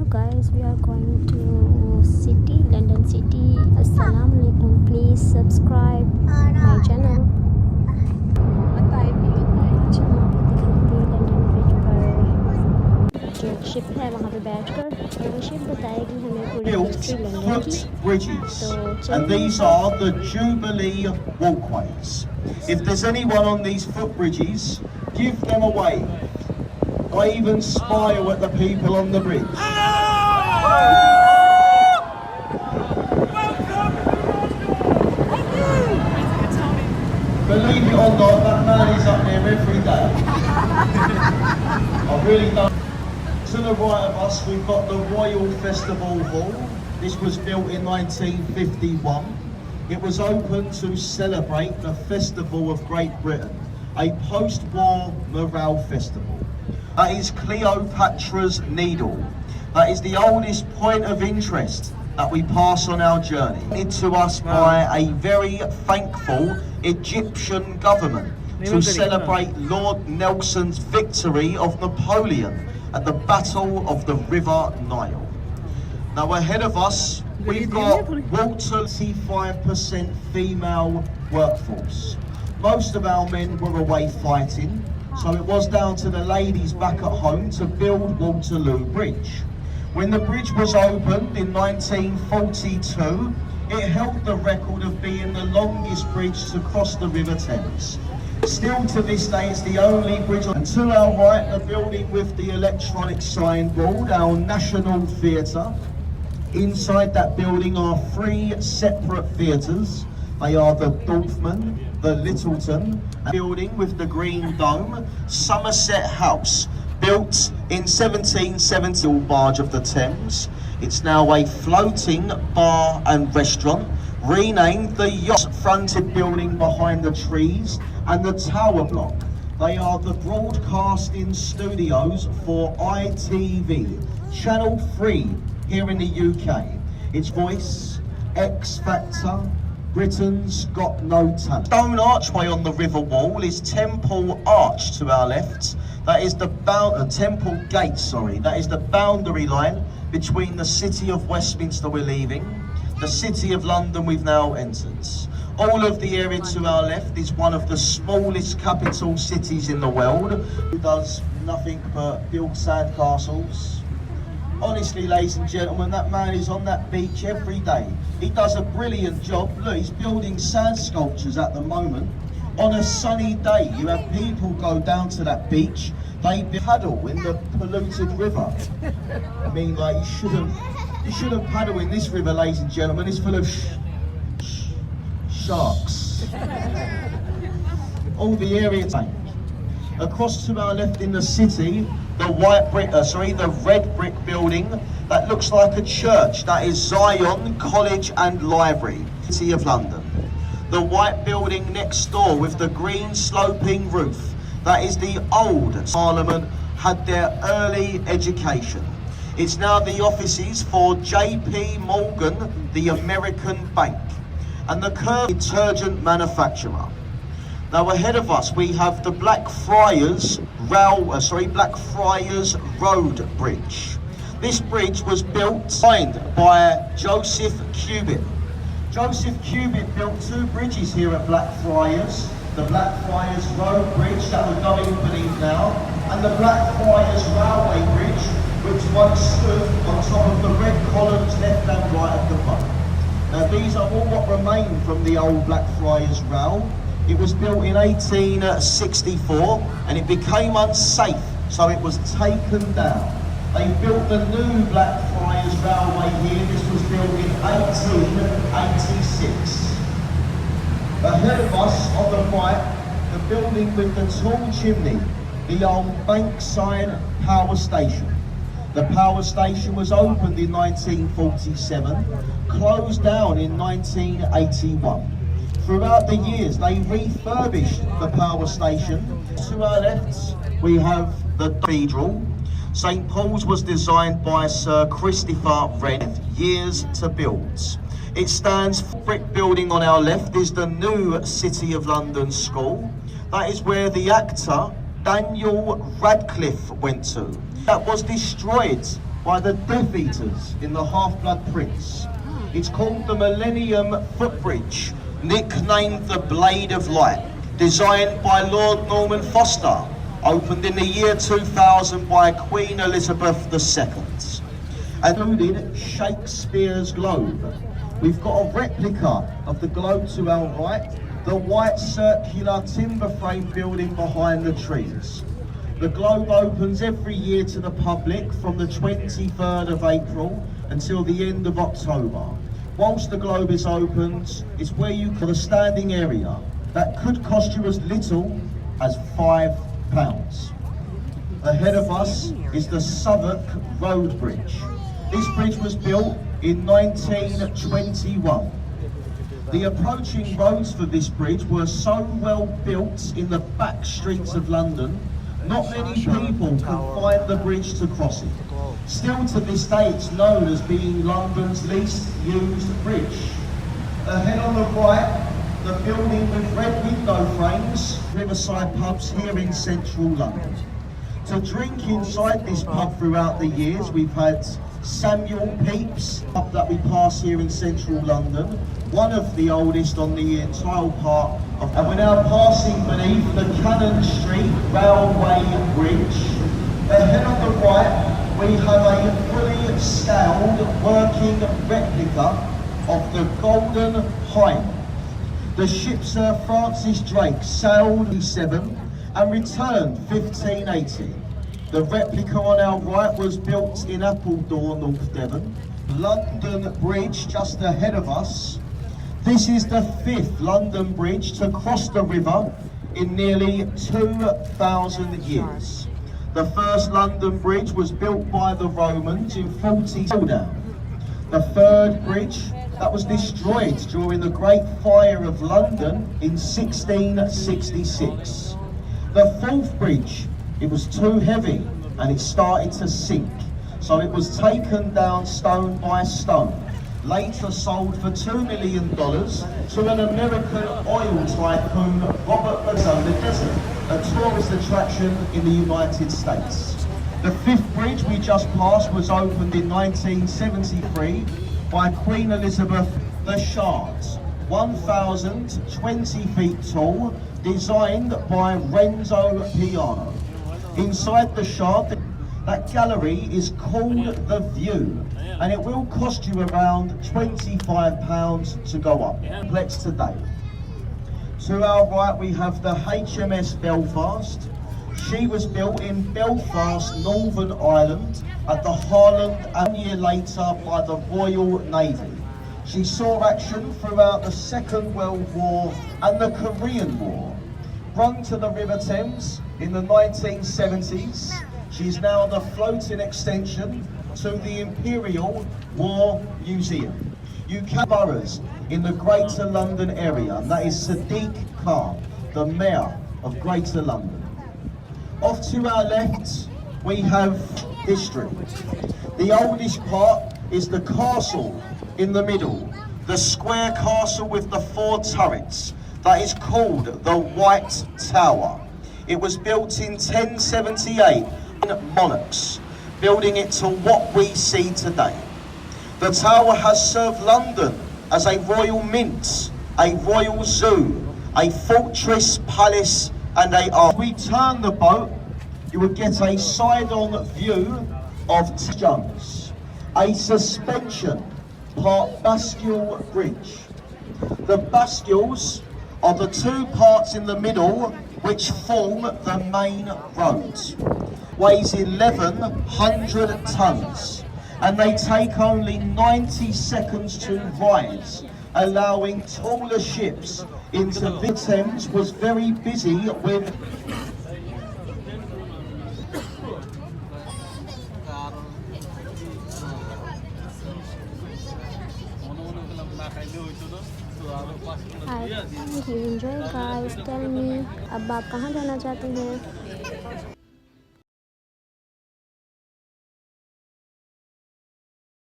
Hello guys, we are going to city, London city. Assalamualaikum. Please subscribe my channel. आज हम आपको दिखाएंगे London bridge पर जो शिप है वहाँ पे बैठकर, और वो शिप बताएगी हमें पूरी हिस्ट्री लंदन की। Bridges, तो and these are the Jubilee walkways. If there's anyone on these footbridges, give them a wave. Wave and smile at the people on the bridge. Believe it or not, that man is up there every day. I really don't. To the right of us, we've got the Royal Festival Hall. This was built in 1951. It was opened to celebrate the Festival of Great Britain, a post-war morale festival. That is Cleopatra's Needle. That is the oldest point of interest that we pass on our journey. It to us by a very thankful Egyptian government to celebrate Lord Nelson's victory of Napoleon at the Battle of the River Nile. Now ahead of us, we've got Walter, 75% female workforce. Most of our men were away fighting, so it was down to the ladies back at home to build Waterloo Bridge. When the bridge was opened in 1942, it held the record of being the longest bridge to cross the River Thames. Still to this day, it's the only bridge. And to our right, the building with the electronic signboard, our National Theatre. Inside that building are 3 separate theatres. They are the Dolphin, the Littleton, building with the green dome, Somerset House, built in 1770, barge of the Thames. It's now a floating bar and restaurant, renamed the yacht-fronted building behind the trees and the Tower Block. They are the broadcasting studios for ITV, Channel 3 here in the UK. Its Voice, X Factor, Britain's Got No Talent. Stone archway on the river wall is Temple Arch to our left. That is the Temple Gate, sorry. That is the boundary line between the city of Westminster we're leaving, the city of London we've now entered. All of the area to our left is one of the smallest capital cities in the world, who does nothing but build sand castles. Honestly, ladies and gentlemen, that man is on that beach every day. He does a brilliant job. Look, he's building sand sculptures at the moment. On a sunny day, you have people go down to that beach, they paddle in the polluted river. I mean, like, you shouldn't paddle in this river, ladies and gentlemen. It's full of sharks. All the areas. Across to our left in the city, the red brick building that looks like a church. That is Zion College and Library, City of London. The white building next door with the green sloping roof, that is the old Parliament had their early education. It's now the offices for JP Morgan, the American bank, and the Curve detergent manufacturer. Now ahead of us we have the Blackfriars Road Bridge. This bridge was signed by Joseph Cubitt. Joseph Cubitt built 2 bridges here at Blackfriars. The Blackfriars Road Bridge that we're going beneath now, and the Blackfriars Railway Bridge, which once stood on top of the red columns left and right at the front. Now these are all what remain from the old Blackfriars Rail. It was built in 1864 and it became unsafe, so it was taken down. They built the new Blackfriars Railway here. This was built in 1886. Ahead of us on the right, the building with the tall chimney, the old Bankside Power Station. The power station was opened in 1947, closed down in 1981. Throughout the years, they refurbished the power station. To our left, we have the cathedral. St. Paul's was designed by Sir Christopher Wren, years to build. It stands for brick building on our left is the new City of London School. That is where the actor Daniel Radcliffe went to. That was destroyed by the Death Eaters in the Half-Blood Prince. It's called the Millennium Footbridge, nicknamed the Blade of Light, designed by Lord Norman Foster, opened in the year 2000 by Queen Elizabeth II. And included Shakespeare's Globe. We've got a replica of the globe to our right, the white circular timber frame building behind the trees. The globe opens every year to the public from the 23rd of April until the end of October. Whilst the globe is opened, it's where you can a standing area that could cost you as little as £5. Ahead of us is the Southwark Road Bridge. This bridge was built in 1921. The approaching roads for this bridge were so well built in the back streets of London, not many people could find the bridge to cross it. Still to this day it's known as being London's least used bridge. Ahead on the right, the building with red window frames, Riverside pubs here in central London. To drink inside this pub throughout the years, we've had Samuel Pepys, pub that we pass here in central London, one of the oldest on the entire part of, and we're now passing beneath the Cannon Street Railway Bridge. Ahead on the right, we have a fully scaled working replica of the Golden Hind. The ship Sir Francis Drake sailed in 7 and returned 1580. The replica on our right was built in Appledore, North Devon. London Bridge just ahead of us. This is the 5th London Bridge to cross the river in nearly 2,000 years. The first London Bridge was built by the Romans in 40 down. The 3rd bridge that was destroyed during the Great Fire of London in 1666. The 4th bridge, it was too heavy and it started to sink, so it was taken down stone by stone, later sold for $2 million to an American oil tycoon, Robert Mugabe, the desert, a tourist attraction in the United States. The 5th bridge we just passed was opened in 1973 by Queen Elizabeth the Shard, 1,020 feet tall, designed by Renzo Piano. Inside the Shard, that gallery is called The View, and it will cost you around £25 to go up. Complex today. To our right we have the HMS Belfast. She was built in Belfast, Northern Ireland at the Harland, and a year later by the Royal Navy. She saw action throughout the Second World War and the Korean War. Run to the River Thames in the 1970s, she's now the floating extension to the Imperial War Museum. You can boroughs in the Greater London area, and that is Sadiq Khan, the Mayor of Greater London. Off to our left, we have history. The oldest part is the castle in the middle, the square castle with the 4 turrets, that is called the White Tower. It was built in 1078 in monarchs, building it to what we see today. The tower has served London as a royal mint, a royal zoo, a fortress, palace, and a art. If we turn the boat, you would get a side-on view of Jones, a suspension part Bastille Bridge. The bastilles are the 2 parts in the middle which form the main road. Weighs 1,100 tons, and they take only 90 seconds to rise, allowing taller ships into the Thames. Was very busy with I hope you enjoy guys. Tell me अब आप कहाँ जाना चाहते हैं